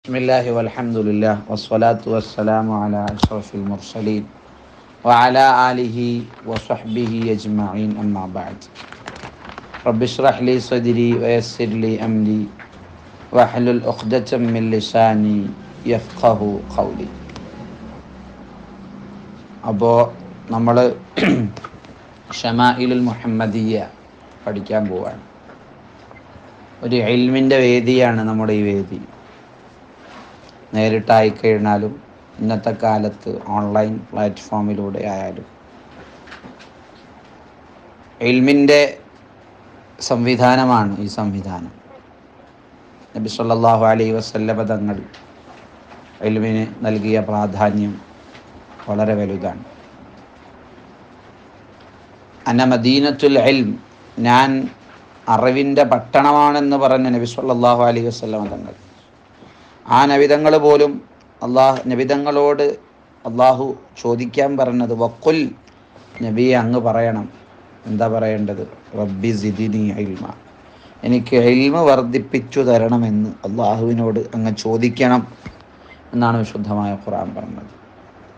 ബിസ്മില്ലാഹി വൽഹംദുലില്ലാഹ് വസ്സലാത്തു വസ്സലാമു അലാ അഷ്റഫിൽ മുർസലീൻ വഅലാ ആലിഹി വസ്വഹ്ബിഹി അജ്മഈൻ അമ്മാ ബഅദ്. റബ്ബി ഇശ്റഹ് ലി സദ്രി വയസ്സിർ ലി അംരി വഹ്ലുൽ ഉഖ്ദതം മിൻ ലിസാനി യഫ്ഖഹു ഖൗലി. അപ്പോൾ നമ്മൾ ഷമാഇലുൽ മുഹമ്മദിയ്യ പഠിക്കാൻ പോവാണ്. ഒരു ഇൽമിൻ്റെ വേദിയാണ് നമ്മുടെ ഈ വേദി. നേരിട്ടായി കഴിഞ്ഞാലും ഇന്നത്തെ കാലത്ത് ഓൺലൈൻ പ്ലാറ്റ്ഫോമിലൂടെ ആയാലും ഇൽമിൻ്റെ സംവിധാനമാണ് ഈ സംവിധാനം. നബി സല്ലല്ലാഹു അലൈഹി വസല്ലമ തങ്ങൾ ഇൽമിന് നൽകിയ പ്രാധാന്യം വളരെ വലുതാണ്. അന മദീനത്തുൽ ഇൽം, ഞാൻ അറിവിൻ്റെ പട്ടണമാണെന്ന് പറഞ്ഞ നബി സല്ലല്ലാഹു അലൈഹി വസല്ലമ തങ്ങൾ, ആ നബിതങ്ങൾ പോലും നബിതങ്ങളോട് അള്ളാഹു ചോദിക്കാൻ പറഞ്ഞത് വഖുൽ, നബിയെ അങ്ങ് പറയണം. എന്താ പറയേണ്ടത്? റബ്ബി സിദിനി ഇൽമ, എനിക്ക് ഇൽമ വർദ്ധിപ്പിച്ചു തരണമെന്ന് അള്ളാഹുവിനോട് അങ്ങ് ചോദിക്കണം എന്നാണ് വിശുദ്ധമായ ഖുർആൻ പറഞ്ഞത്.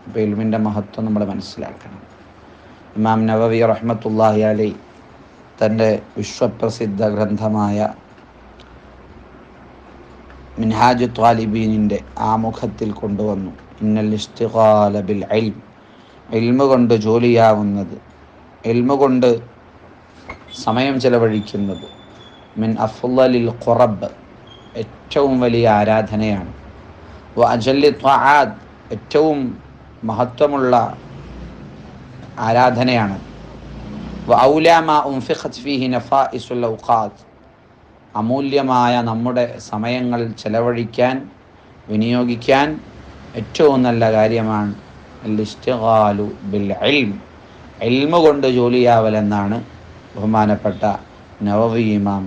അപ്പോൾ ഇൽമിൻ്റെ മഹത്വം നമ്മൾ മനസ്സിലാക്കണം. ഇമാം നവവി റഹ്മത്തുള്ളാഹി അലൈഹി തൻ്റെ വിശ്വപ്രസിദ്ധ ഗ്രന്ഥമായ മിൻഹാജു ത്വാലിബീനിൻ്റെ ആമുഖത്തിൽ കൊണ്ടുവന്നു, ഇന്നൽ ഇസ്തിഗാല ബിൽ ഇൽം, ഇൽമ കൊണ്ട് ജോലിയാവുന്നത്, ഇൽമ കൊണ്ട് സമയം ചെലവഴിക്കുന്നത്, മിൻ അഫ്ളലിൽ ഖുറബ്, ഏറ്റവും വലിയ ആരാധനയാണ്, വ അജല്ലി ത്വആത്ത്, ഏറ്റവും മഹത്വമുള്ള ആരാധനയാണ്, വ ഔലാ മാ ഉൻഫിഖത് ഫീഹി നഫായിസുൽ ഔഖാത്ത്, അമൂല്യമായ നമ്മുടെ സമയങ്ങൾ ചെലവഴിക്കാൻ, വിനിയോഗിക്കാൻ ഏറ്റവും നല്ല കാര്യമാണ് അൽ ഇസ്തിഗാലു ബിൽ ഇൽം, ഇൽമ കൊണ്ട് ജോലിയാവലെന്നാണ് ബഹുമാനപ്പെട്ട നവവി ഇമാം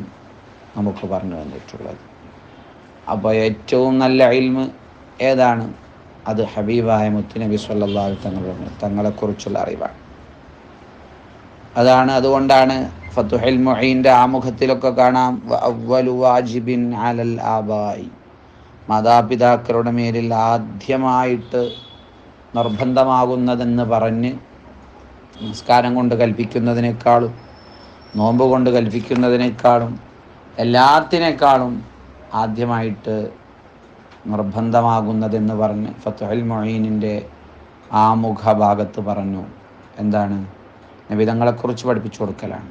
നമുക്ക് പറഞ്ഞു തന്നിട്ടുള്ളത്. അപ്പോൾ ഏറ്റവും നല്ല ഇൽമ് ഏതാണ്? അത് ഹബീബായ മുത്തുനബി സ്വല്ലല്ലാഹു അലൈഹി വസല്ലം തങ്ങളെക്കുറിച്ചുള്ള അറിവാണ്. അതുകൊണ്ടാണ് ഫതുഹുൽ മുഈൻ്റെ ആമുഖത്തിലൊക്കെ കാണാം, അവ്വലു വാജിബിൻ അലൽ ആബായി, മാതാപിതാക്കളുടെ മേലിൽ ആദ്യമായിട്ട് നിർബന്ധമാകുന്നതെന്ന് പറഞ്ഞ് നമസ്കാരം കൊണ്ട് കൽപ്പിക്കുന്നതിനേക്കാളും നോമ്പ് കൊണ്ട് കൽപ്പിക്കുന്നതിനേക്കാളും എല്ലാത്തിനേക്കാളും ആദ്യമായിട്ട് നിർബന്ധമാകുന്നതെന്ന് പറഞ്ഞ് ഫതുഹുൽ മുഈനിൻ്റെ ആമുഖ ഭാഗത്ത് പറഞ്ഞു. എന്താണ്? നബിതങ്ങളെക്കുറിച്ച് പഠിപ്പിച്ചു കൊടുക്കലാണ്.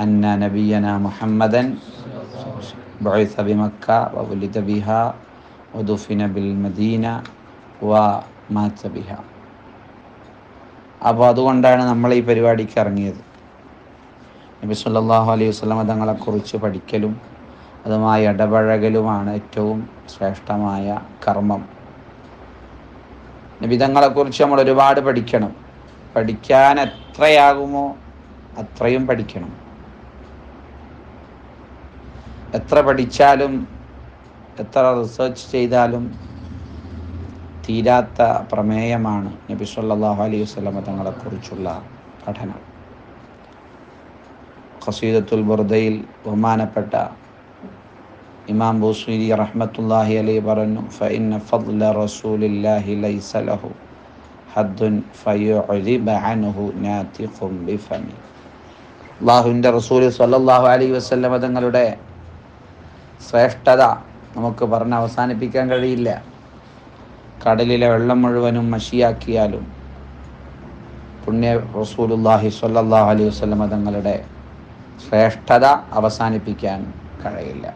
അന്ന നബിയന മുഹമ്മദൻ ബുഇസ ബിമക്ക വവുലിദ ബിഹ വദുഫിന ബിൽ മദീന വമാത ബിഹ. അപ്പോൾ അതുകൊണ്ടാണ് നമ്മൾ ഈ പരിപാടിക്ക് ഇറങ്ങിയത്. നബി സല്ലല്ലാഹു അലൈഹി വസല്ലമ തങ്ങളെക്കുറിച്ച് പഠിക്കലും അതുമായി ഇടപഴകലുമാണ് ഏറ്റവും ശ്രേഷ്ഠമായ കർമ്മം. നബിതങ്ങളെക്കുറിച്ച് നമ്മൾ ഒരുപാട് പഠിക്കണം. പഠിക്കാൻ എത്രയാകുമോ അത്രയും പഠിക്കണം. എത്ര പഠിച്ചാലും എത്ര റിസർച്ച് ചെയ്താലും തീരാത്ത പ്രമേയമാണ് നബി സല്ലല്ലാഹു അലൈഹി വസല്ലമ തങ്ങളെക്കുറിച്ചുള്ള പഠനം. ഖസീദത്തുൽ ബുർദയിൽ ബഹുമാനപ്പെട്ട ഇമാം ബൂസീരി റഹ്മത്തുള്ളാഹി അലൈഹി പറഞ്ഞു, ഫഇന്ന ഫദ്ല റസൂലില്ലാഹി ലൈസ ലഹു ഹദ്ദുൻ ഫയുഅരിബ അൻഹു നാതിഖും ബിഫമി. അല്ലാഹുവിൻ്റെ റസൂൽ സ്വല്ലല്ലാഹു അലൈഹി വസല്ലമ തങ്ങളുടെ ശ്രേഷ്ഠത നമുക്ക് പറഞ്ഞ് അവസാനിപ്പിക്കാൻ കഴിയില്ല. കടലിലെ വെള്ളം മുഴുവനും മഷിയാക്കിയാലും പുണ്യ റസൂലുള്ളാഹി സ്വല്ലല്ലാഹു അലൈഹി വസല്ലമ തങ്ങളുടെ ശ്രേഷ്ഠത അവസാനിപ്പിക്കാൻ കഴിയില്ല.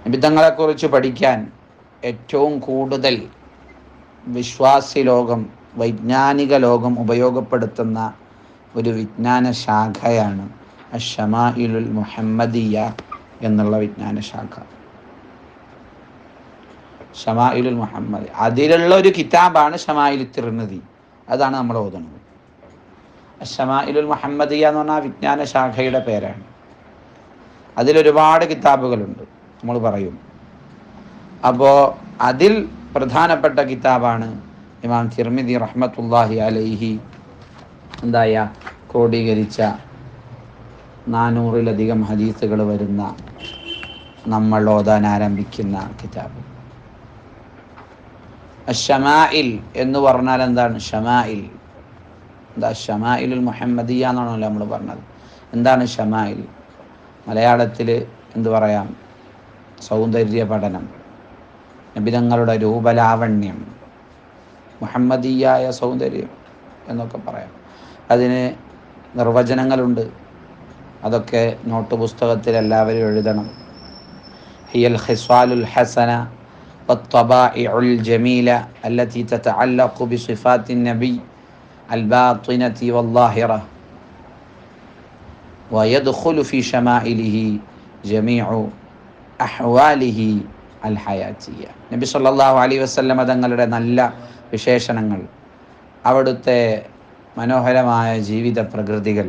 നബിതങ്ങളെക്കുറിച്ച് പഠിക്കാൻ ഏറ്റവും കൂടുതൽ വിശ്വാസി ലോകം, വൈജ്ഞാനിക ലോകം ഉപയോഗപ്പെടുത്തുന്ന ഒരു വിജ്ഞാന ശാഖയാണ് അശ്ശമാഇലുൽ മുഹമ്മദിയ്യ എന്നുള്ള വിജ്ഞാന ശാഖ. ഷമാഇലുൽ മുഹമ്മദി, അതിലുള്ള ഒരു കിതാബാണ് ഷമാഇലു തിർമിദി. അതാണ് നമ്മൾ ഓതുന്നത്. അശ്ശമാഇലുൽ മുഹമ്മദിയ്യ എന്ന് പറഞ്ഞാൽ വിജ്ഞാന ശാഖയുടെ പേരാണ്. അതിലൊരുപാട് കിതാബുകളുണ്ട്, നമ്മൾ പറയും. അപ്പോൾ അതിൽ പ്രധാനപ്പെട്ട കിതാബാണ് ഇമാം തിർമിദി റഹ്മത്തുള്ളാഹി അലൈഹി ക്രോഡീകരിച്ച 400-ലധികം ഹദീസുകൾ വരുന്ന നമ്മൾ ഓതാൻ ആരംഭിക്കുന്ന കിതാബ്. അശ്ശമാഇൽ എന്ന് പറഞ്ഞാൽ എന്താണ്? ഷമാഇൽ എന്താ? ഷമാഇലുൽ മുഹമ്മദിയ എന്നാണല്ലോ നമ്മൾ പറഞ്ഞത്. എന്താണ് ഷമാഇൽ? മലയാളത്തിൽ എന്ത് പറയാം? സൗന്ദര്യ പഠനം, നബിതങ്ങളുടെ രൂപലാവണ്യം, മുഹമ്മദിയായ സൗന്ദര്യം എന്നൊക്കെ പറയാം. അതിന് നിർവചനങ്ങളുണ്ട്. അതൊക്കെ നോട്ട് പുസ്തകത്തിൽ എല്ലാവരും എഴുതണം. ഹിയൽ ഖിസ്വാലുൽ ഹസന വത്ത്വബാഇഉൽ ജമീല അല്ലതി തതഅല്ലഖു ബിസിഫാത്തിൻ നബി അൽബാത്തിനതി വല്ലാഹിറ വയദ്ഖുലു ഫീ ശമാഇലിഹി ജമീഉ അഹ്വാലിഹി അൽ ഹയാത്തിയ. നബി സല്ലല്ലാഹു അലൈഹി വസല്ലമ തങ്ങളുടെ നല്ല വിശേഷണങ്ങൾ, അവിടുത്തെ മനോഹരമായ ജീവിത പ്രകൃതികൾ,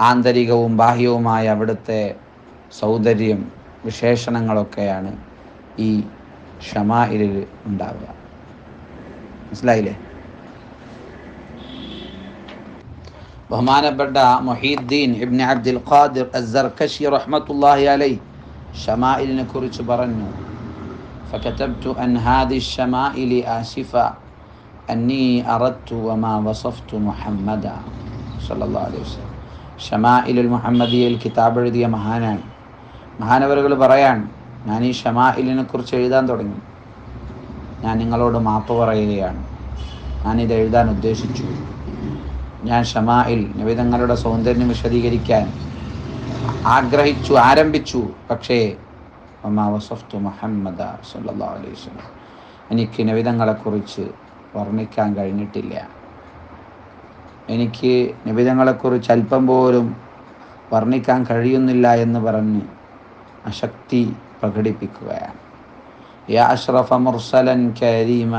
ആന്തരികവും ബാഹ്യവുമായ അവിടുത്തെ സൗന്ദര്യം, വിശേഷണങ്ങളൊക്കെയാണ് ഈ ഷമാഇലിൽ ഉണ്ടാവുക. മനസ്സിലായില്ലേ? ബഹുമാനപ്പെട്ട മുഹീദ്ദീൻ ഇബ്നു അബ്ദുൽ ഖാദിർ അസ്സർകശി റഹ്മത്തുള്ളാഹി അലൈഹി ഷമാഇലിനെ കുറിച്ച് പറഞ്ഞു, ഫകതബ്തു അൻ ഹാദി ഷമാഇലി ആസിഫ അന്നി അറദ്തു വമാ വസഫ്തു മുഹമ്മദ സല്ലല്ലാഹു അലൈഹി വസല്ലം. ഷമാഇലുൽ മുഹമ്മദിയയിൽ കിതാബ് എഴുതിയ മഹാനാണ്. മഹാനവറുകൾ പറയാൻ, ഞാൻ ഈ ഷമാഇലിനെ കുറിച്ച് എഴുതാൻ തുടങ്ങി. ഞാൻ നിങ്ങളോട് മാപ്പ് പറയുകയാണ്. ഞാനിത് എഴുതാൻ ഉദ്ദേശിച്ചു. ഞാൻ ഷമാഇൽ, നബിതങ്ങളുടെ സൗന്ദര്യം വിശദീകരിക്കാൻ ആഗ്രഹിച്ചു, ആരംഭിച്ചു. പക്ഷേ വമാ വസഫ്തു മുഹമ്മദ സല്ലല്ലാഹു അലൈഹി വസല്ലം, എനിക്ക് നബിതങ്ങളെക്കുറിച്ച് വർണ്ണിക്കാൻ കഴിഞ്ഞിട്ടില്ല. എനിക്ക് നബിതങ്ങളെക്കുറിച്ച് അല്പം പോലും വർണ്ണിക്കാൻ കഴിയുന്നില്ല എന്ന് പറഞ്ഞ് അശക്തി പ്രകടിപ്പിക്കുകയാണ്. യാ അഷ്റഫ മുർസലൻ കരീമ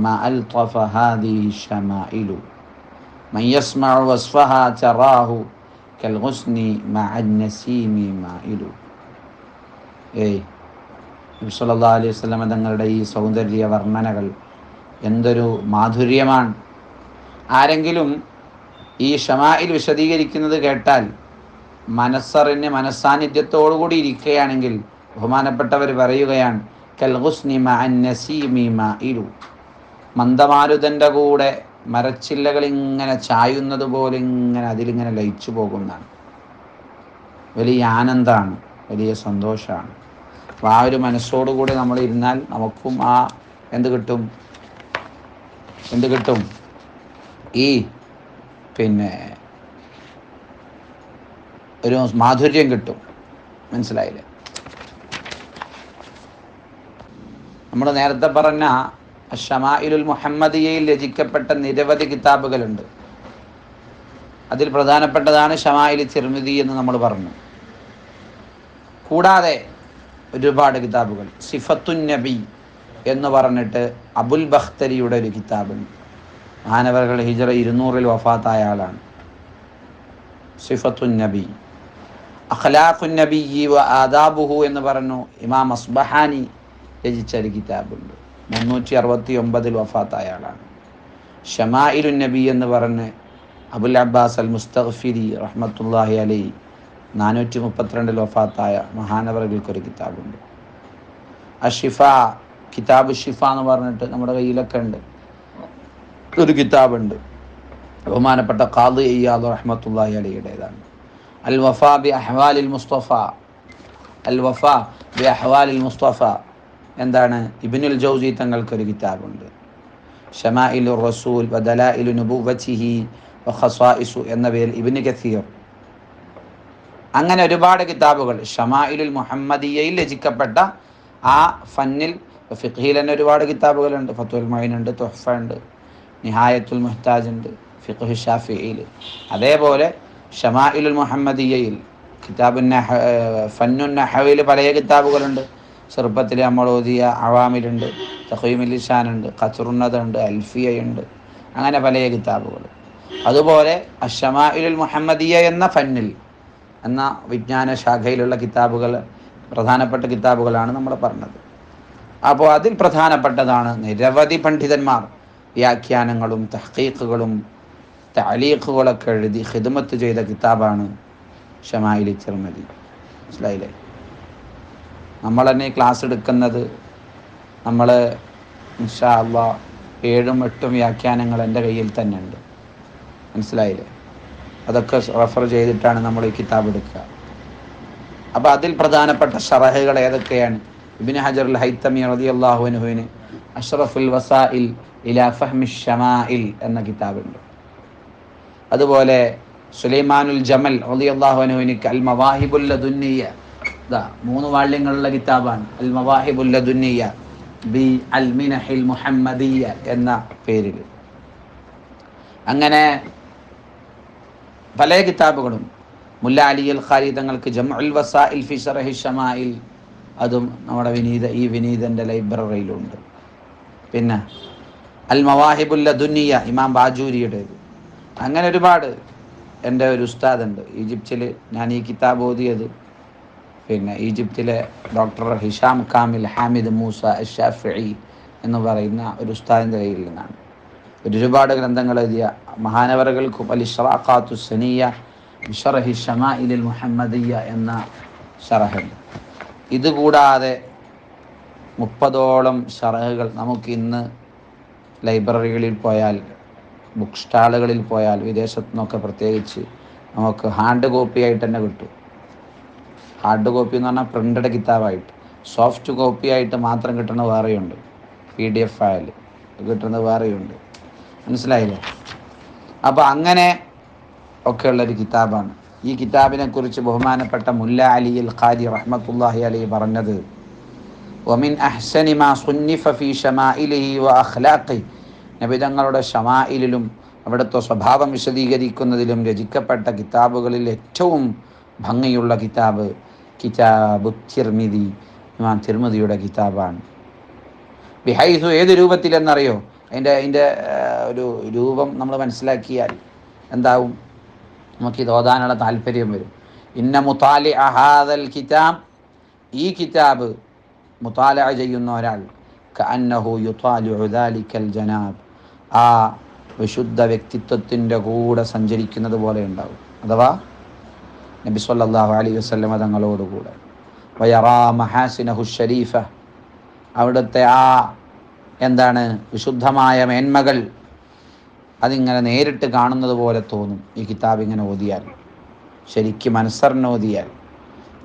മാ അൽതഫ ഹാദിഹി ശമാഇലു മൻ യസ്മഉ വസ്ഫഹാ തറാഹു കൽ ഗുസ്നി മഅൻ നസീമി മാഇലു. നബി സല്ലല്ലാഹു അലൈഹി വസല്ലം തങ്ങളുടെ ഈ സൗന്ദര്യ വർണ്ണനകൾ എന്തൊരു മാധുര്യമാണ്. ആരെങ്കിലും ഈ ഷമാഇൽ വിശദീകരിക്കുന്നത് കേട്ടാൽ മനസ്സറിഞ്ഞ് മനസ്സാന്നിധ്യത്തോടുകൂടി ഇരിക്കുകയാണെങ്കിൽ ബഹുമാനപ്പെട്ടവർ പറയുകയാണ്, കൽ ഗുസ്നി മഅൻ നസീമി മാഇലു, മന്ദമാരുതൻ്റെ കൂടെ മരച്ചില്ലകൾ ഇങ്ങനെ ചായുന്നത് പോലെ ഇങ്ങനെ അതിലിങ്ങനെ ലയിച്ചു പോകുന്നതാണ്. വലിയ ആനന്ദമാണ്, വലിയ സന്തോഷമാണ്. അപ്പോൾ ആ ഒരു മനസ്സോടുകൂടി നമ്മൾ ഇരുന്നാൽ നമുക്കും ആ എന്ത് കിട്ടും? ഈ ഒരു മാധുര്യം കിട്ടും. മനസ്സിലായില്ലേ? നമ്മൾ നേരത്തെ പറഞ്ഞ ഷമാഇലുൽ മുഹമ്മദിയയിൽ രചിക്കപ്പെട്ട നിരവധി കിതാബുകളുണ്ട്. അതിൽ പ്രധാനപ്പെട്ടതാണ് ഷമാഇൽ തിർമിദി എന്ന് നമ്മൾ പറഞ്ഞു. കൂടാതെ ഒരുപാട് കിതാബുകൾ, സിഫത്തുൻ നബി എന്ന് പറഞ്ഞിട്ട് അബുൽ ബഖ്തരിയുടെ ഒരു കിതാബുണ്ട്. മഹാനവറുകൾ ഹിജ്റ 200 വഫാത്തായ ആളാണ്. സിഫത്തുൻ നബി, അഖ്ലാഖുൻ നബിയ്യി വ ആദാബുഹു എന്ന് പറഞ്ഞു ഇമാം അസ്ബഹാനി രചിച്ച ഒരു കിതാബുണ്ട്. 369 വഫാത്തായ ആളാണ്. ഷമാഇലുൻ നബി എന്ന് പറഞ്ഞ് അബുൽ അബ്ബാസ് അൽ മുസ്തഗ്ഫിരി റഹ്മത്തുള്ളാഹി അലൈഹി 432 വഫാത്തായ മഹാനവറുകൾക്കൊരു കിതാബുണ്ട്. അഷിഫ, കിതാബ് ഷിഫ എന്ന് പറഞ്ഞിട്ട് നമ്മുടെ കയ്യിലൊക്കെ ഉണ്ട് ഒരു കിതാബുണ്ട്. ബഹുമാനപ്പെട്ട ഖാദി ഇയാദ് റഹ്മത്തുള്ളാഹി അലൈഹിയുടേതാണ്. അൽ വഫാ ബി അഹ്വാലിൽ മുസ്തഫ. അൽ വഫാ ബി അഹ്വാലിൽ മുസ്തഫ എന്താണ്? ഇബ്നുൽ ജൗസി തങ്ങൾക്കൊരു കിതാബുണ്ട്. ഷമാഇലുർ റസൂൽ വ ദലായിലു നുബുവ്വതിഹി വ ഖസായിസു എന്ന പേരിൽ ഇബ്നു കസീർ. അങ്ങനെ ഒരുപാട് കിതാബുകൾ ഷമാഇലുൽ മുഹമ്മദിയയിൽ രചിക്കപ്പെട്ട ആ ഫന്നിൽ. ഫിഖ്ഹിൽ തന്നെ ഒരുപാട് കിതാബുകളുണ്ട്. ഫത്വൽ മുഈൻ ഉണ്ട്, തുഹ്ഫ ഉണ്ട്, നിഹായത്തുൽ മുഹ്താജ് ഉണ്ട്, ഫിഖ്ഹു ഷാഫിഈൽ. അതേപോലെ ഷമാഇലുൽ മുഹമ്മദിയയിൽ ഫന്നുൻ നഹ്വിൽ പല കിതാബുകളുണ്ട്. ചെറുപ്പത്തിൽ നമ്മൾ ഓതിയ അവാമിലുണ്ട്, തഖ്വീമുൽ ലിസാനുണ്ട്, ഖത്റുന്നദുണ്ട്, അൽഫിയയുണ്ട്, അങ്ങനെ പല കിതാബുകൾ. അതുപോലെ അശ്ശമാഇലുൽ മുഹമ്മദിയ എന്ന ഫന്നിൽ എന്ന വിജ്ഞാന ശാഖയിലുള്ള കിതാബുകൾ, പ്രധാനപ്പെട്ട കിതാബുകളാണ് നമ്മൾ പറഞ്ഞത്. അപ്പോൾ അതിൽ പ്രധാനപ്പെട്ടതാണ് നിരവധി പണ്ഡിതന്മാർ വ്യാഖ്യാനങ്ങളും തഹ്ഖീഖുകളും തഅലീഖുകളൊക്കെ എഴുതി ഖിദ്മത്ത് ചെയ്ത കിതാബാണ് ഷമാഇൽ തിർമിദി. മനസ്സിലായില്ലേ? നമ്മൾ തന്നെ ഈ ക്ലാസ് എടുക്കുന്നത് നമ്മൾ ഇൻഷാ അള്ളാഹ് 7ഉം 8ഉം വ്യാഖ്യാനങ്ങൾ എൻ്റെ കയ്യിൽ തന്നെ ഉണ്ട്. മനസ്സിലായില്ലേ? അതൊക്കെ റെഫർ ചെയ്തിട്ടാണ് നമ്മൾ ഈ കിതാബ് എടുക്കുക. അപ്പോൾ അതിൽ പ്രധാനപ്പെട്ട ഷറഹുകൾ ഏതൊക്കെയാണ്? ഇബ്നു ഹജർ അൽ ഹൈത്തമി റളിയല്ലാഹു അൻഹുവിന് അഷ്റഫുൽ വസാഇൽ ഇലാ ഫഹ്മി ശമാഇൽ എന്ന കിതാബുണ്ട്. അതുപോലെ സുലൈമാനുൽ ജമൽ റളിയല്ലാഹു അൻഹുവിന് അൽ മവാഹിബുൽ ലദുന്നിയ, 3 വാള്യങ്ങളുള്ള കിതാബാണ് അൽ മവാഹിബുൽ ലദുന്നിയ ബി അൽ മിനഹിൽ മുഹമ്മദിയ എന്ന പേരിൽ. അങ്ങനെ പല കിതാബുകളും. മുല്ല അലി അൽ ഖാരി തങ്ങൾക്ക് ജംഉൽ വസാഇൽ ഫി ശറഹി ശമാഇൽ, അതും നമ്മുടെ ഈ വിനീതൻ്റെ ലൈബ്രറിയിലുണ്ട്. പിന്നെ അൽ മവാഹിബുൽ ലദുന്നിയ ഇമാം ബാജൂരിയുടേത്. അങ്ങനെ ഒരുപാട്. എൻ്റെ ഒരു ഉസ്താദുണ്ട് ഈജിപ്തിൽ, ഞാൻ ഈ കിതാബ് ഓതിയത് പിന്നെ ഈജിപ്തിലെ ഡോക്ടർ ഹിഷാം കാമിൽ ഹാമിദ് മൂസ അഷ്ഷാഫിഈ എന്ന് പറയുന്ന ഒരു ഉസ്താദിൻ്റെ കയ്യിൽ നിന്നാണ്. ഒരുപാട് ഗ്രന്ഥങ്ങൾ എഴുതിയ മഹാനവറുകൾക്കും അൽ ഇശ്റാഖാത്തു സനിയ ബിശറഹി ശമാഇലിൽ മുഹമ്മദിയ എന്ന ഷറഹുണ്ട്. ഇതുകൂടാതെ 30ഓളം ഷറഹുകൾ നമുക്ക് ഇന്ന് ലൈബ്രറികളിൽ പോയാൽ, ബുക്ക് സ്റ്റാളുകളിൽ പോയാൽ, വിദേശത്തു നിന്നൊക്കെ പ്രത്യേകിച്ച് നമുക്ക് ഹാർഡ് കോപ്പി ആയിട്ട് തന്നെ കിട്ടും. ഹാർഡ് കോപ്പി എന്ന് പറഞ്ഞാൽ പ്രിൻ്റഡ് കിതാബായിട്ട്. സോഫ്റ്റ് കോപ്പി ആയിട്ട് മാത്രം കിട്ടുന്നത് വേറെയുണ്ട്. PDF ഫയൽ കിട്ടുന്നത് വേറെയുണ്ട്. മനസ്സിലായില്ലേ? അപ്പോൾ അങ്ങനെ ഒക്കെയുള്ളൊരു കിതാബാണ്. ഈ കിതാബിനെ കുറിച്ച് ബഹുമാനപ്പെട്ട മുല്ല അലി അൽ ഖാരി റഹ്മത്തുള്ളാഹി അലൈഹി പറഞ്ഞത്, വമിൻ അഹ്സനി മാ സുന്നിഫ ഫീ ശമാഇലിഹി വ അഖ്ലാഖിഹി, നബിതങ്ങളുടെ ശമാഇലിലും അവിടുത്തെ സ്വഭാവം വിശദീകരിക്കുന്നതിലും രചിക്കപ്പെട്ട കിതാബുകളിൽ ഏറ്റവും ഭംഗിയുള്ള കിതാബ് കിതാബു തിർമിദി, ഇമാം തിർമിദിയുടെ കിതാബാണ്. ബിഹൈസു, ഏത് രൂപത്തിലെന്നറിയോ? അതിൻ്റെ ഒരു രൂപം നമ്മൾ മനസ്സിലാക്കിയാൽ എന്താവും? നമുക്കിത് ഓതാനുള്ള താല്പര്യം വരും. ഇന്ന മുതാലിഅ ഹാദൽ കിതാബ്, ഈ കിതാബ് മുതാലിഅ ചെയ്യുന്ന ഒരാൾ കഅന്നഹു യുതാലിഉ ദാലിക്കൽ ജനാബ്, ആ വിശുദ്ധ വ്യക്തിത്വത്തിൻ്റെ കൂടെ സഞ്ചരിക്കുന്നത് പോലെ ഉണ്ടാവും. അഥവാ നബി സല്ലല്ലാഹു അലൈഹി വസല്ലം തങ്ങളോടുകൂടെ. വയറാ മഹാസിനഹു ഷരീഫ, അവിടുത്തെ ആ എന്താണ് വിശുദ്ധമായ മേന്മകൾ അതിങ്ങനെ നേരിട്ട് കാണുന്നത് പോലെ തോന്നും. ഈ കിതാബ് ഇങ്ങനെ ഓതിയാൽ, ശരിക്കും മനസ്സറിഞ്ഞ് ഓതിയാൽ,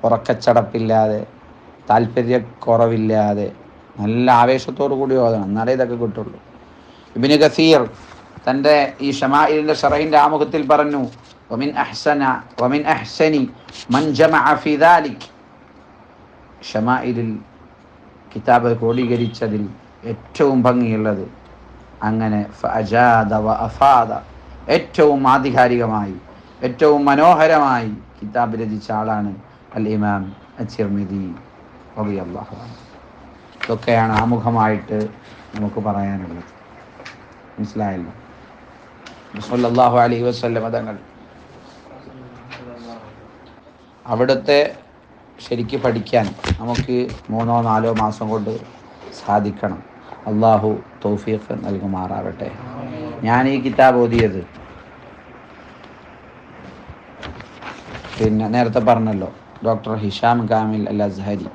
ഉറക്കച്ചടപ്പില്ലാതെ, താല്പര്യക്കുറവില്ലാതെ, നല്ല ആവേശത്തോടു കൂടി ഓതണം, എന്നാലേ ഇതൊക്കെ കിട്ടുള്ളൂ. ഇബ്നു കസീർ തൻ്റെ ഈ ശമാഇലിൻ്റെ ഷറഹിൻ്റെ ആമുഖത്തിൽ പറഞ്ഞു, വമിൻ അഹ്സനി മൻ ജമഅ ഫീ ദാലിക്, ശമാഇലിൽ കിതാബ് ക്രോഡീകരിച്ചതിൽ ഏറ്റവും ഭംഗിയുള്ളത്, അങ്ങനെ ഫഅജാദ വ അഫാദ, ഏറ്റവും ആധികാരികമായി ഏറ്റവും മനോഹരമായി കിതാബ് രചിച്ച ആളാണ് അൽ ഇമാം അത്തിർമിദി റളിയല്ലാഹു അൻഹു. ഇതൊക്കെയാണ് ആമുഖമായിട്ട് നമുക്ക് പറയാനുള്ളത്. മനസ്സിലായല്ലോ? സല്ലല്ലാഹു അലൈഹി വസല്ലം തങ്ങൾ അവിടുത്തെ ശരിക്ക് പഠിക്കാൻ നമുക്ക് 3-4 മാസം കൊണ്ട് സാധിക്കണം. അള്ളാഹു തൗഫീഖ് നൽകുമാറാകട്ടെ. ഞാൻ ഈ കിതാബ് ഓതിയത് പിന്നെ നേരത്തെ പറഞ്ഞല്ലോ, ഡോക്ടർ ഹിഷാം കാമിൽ അൽ അസ്ഹരി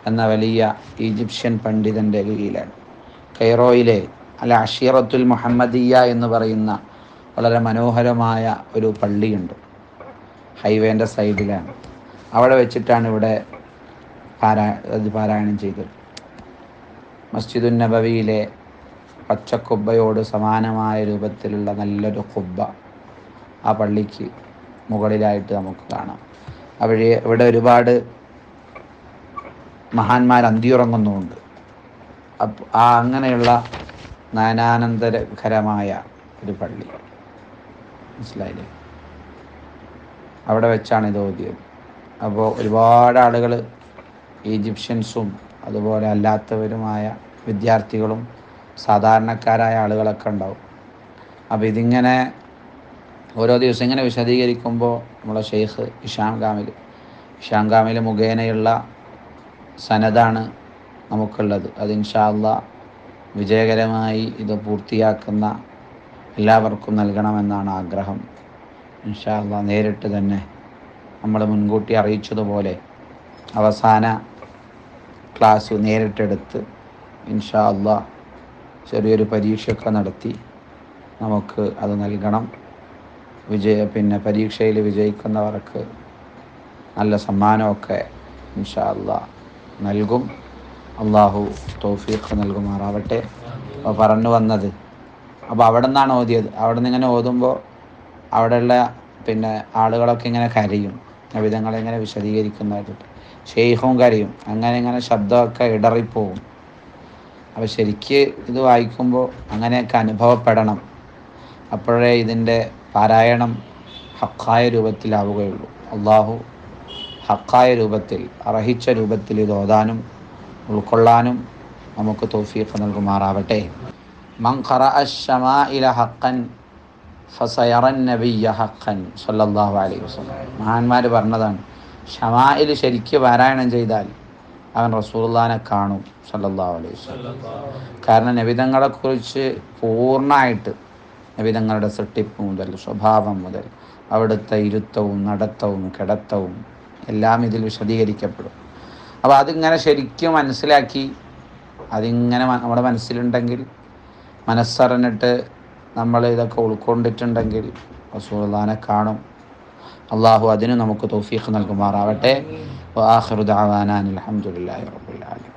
എന്ന വലിയ ഈജിപ്ഷ്യൻ പണ്ഡിതൻ്റെ കീഴിലാണ്. കൈറോയിലെ അൽ അഷീറത്തുൽ മുഹമ്മദിയ എന്ന് പറയുന്ന വളരെ മനോഹരമായ ഒരു പള്ളിയുണ്ട്, ഹൈവേൻ്റെ സൈഡിലാണ്. അവിടെ വെച്ചിട്ടാണ് ഇവിടെ പാരായണം ചെയ്തത്. മസ്ജിദുൻ നബവിയിലെ പച്ചക്കുബ്ബയോട് സമാനമായ രൂപത്തിലുള്ള നല്ലൊരു കുബ്ബ ആ പള്ളിക്ക് മുകളിലായിട്ട് നമുക്ക് കാണാം. ഇവിടെ ഒരുപാട് മഹാന്മാർ അന്തിയുറങ്ങുന്നുമുണ്ട്. അങ്ങനെയുള്ള നയനാനന്ദകരമായ ഒരു പള്ളി. മനസ്സിലായില്ലേ? അവിടെ വെച്ചാണ് ഇത് ഓതിയത്. അപ്പോൾ ഒരുപാട് ആളുകൾ, ഈജിപ്ഷ്യൻസും അതുപോലെ അല്ലാത്തവരുമായ വിദ്യാർത്ഥികളും സാധാരണക്കാരായ ആളുകളൊക്കെ ഉണ്ടാവും. അപ്പോൾ ഇതിങ്ങനെ ഓരോ ദിവസം ഇങ്ങനെ വിശദീകരിക്കുമ്പോൾ നമ്മളെ ഷെയ്ഖ് ഹിഷാം കാമിൽ മുഖേനയുള്ള സനദാണ് നമുക്കുള്ളത്. അത് ഇൻഷാ അല്ലാഹ് വിജയകരമായി ഇത് പൂർത്തിയാക്കുന്ന എല്ലാവർക്കും നൽകണമെന്നാണ് ആഗ്രഹം. ഇൻഷാ അല്ലാഹ് നേരിട്ട് തന്നെ നമ്മൾ മുൻകൂട്ടി അറിയിച്ചതുപോലെ അവസാന ക്ലാസ് നേരിട്ടെടുത്ത് ഇൻഷാ അല്ലാഹ് ചെറിയൊരു പരീക്ഷയൊക്കെ നടത്തി നമുക്ക് അത് നൽകണം. പരീക്ഷയിൽ വിജയിക്കുന്നവർക്ക് നല്ല സമ്മാനമൊക്കെ ഇൻഷാ അല്ലാഹ് നൽകും. അള്ളാഹു തൗഫീഖ് നൽകുമാറാവട്ടെ. അപ്പോൾ പറഞ്ഞു വന്നത്, അപ്പോൾ അവിടെ നിന്നാണ് ഓതിയത്. അവിടെ നിന്ന് ഇങ്ങനെ ഓതുമ്പോൾ അവിടെയുള്ള ആളുകളൊക്കെ ഇങ്ങനെ കരയും. നബിതങ്ങളിങ്ങനെ വിശദീകരിക്കുന്നതായിട്ട് ഷെയ്ഖും കരയും. അങ്ങനെ ശബ്ദമൊക്കെ ഇടറിപ്പോവും. അപ്പോൾ ശരിക്ക് ഇത് വായിക്കുമ്പോൾ അങ്ങനെയൊക്കെ അനുഭവപ്പെടണം. അപ്പോഴേ ഇതിൻ്റെ പാരായണം ഹക്കായ രൂപത്തിലാവുകയുള്ളൂ. അള്ളാഹു ഹക്കായ രൂപത്തിൽ, അർഹിച്ച രൂപത്തിൽ ഇത് ഓതാനും ഉൾക്കൊള്ളാനും നമുക്ക് തൗഫീഖ് നൽകുമാറാവട്ടെ. മൻ ഖറഅ അശ്ശമാഇല ഹഖൻ ഫസയറൻ നബിയ്യ ഹഖൻ സല്ലല്ലാഹു അലൈഹി വസല്ലം. മഹാന്മാർ പറഞ്ഞതാണ്, ഷമാഇൽ ശരിക്ക് പാരായണം ചെയ്താൽ അവൻ റസൂലുള്ളാഹിനെ കാണും സല്ലല്ലാഹു അലൈഹി വസല്ലം. കാരണം നബിതങ്ങളെക്കുറിച്ച് പൂർണ്ണമായിട്ട്, നബിതങ്ങളുടെ സൃഷ്ടിപ്പ് മുതൽ സ്വഭാവം മുതൽ അവിടുത്തെ ഇരുത്തവും നടത്തവും കിടത്തവും എല്ലാം ഇതിൽ വിശദീകരിക്കപ്പെടും. അപ്പോൾ അതിങ്ങനെ ശരിക്കും മനസ്സിലാക്കി അതിങ്ങനെ നമ്മുടെ മനസ്സിലുണ്ടെങ്കിൽ, മനസ്സറിഞ്ഞിട്ട് നമ്മൾ ഇതൊക്കെ ഉൾക്കൊണ്ടിട്ടുണ്ടെങ്കിൽ റസൂലുള്ളാഹിനെ കാണും. അള്ളാഹു അതിന് നമുക്ക് തൗഫീഖ് നൽകുമാറാവട്ടെ. വആഖിറു ദഅവാനാ അൽഹംദുലില്ലാഹി റബ്ബിൽ ആലമീൻ.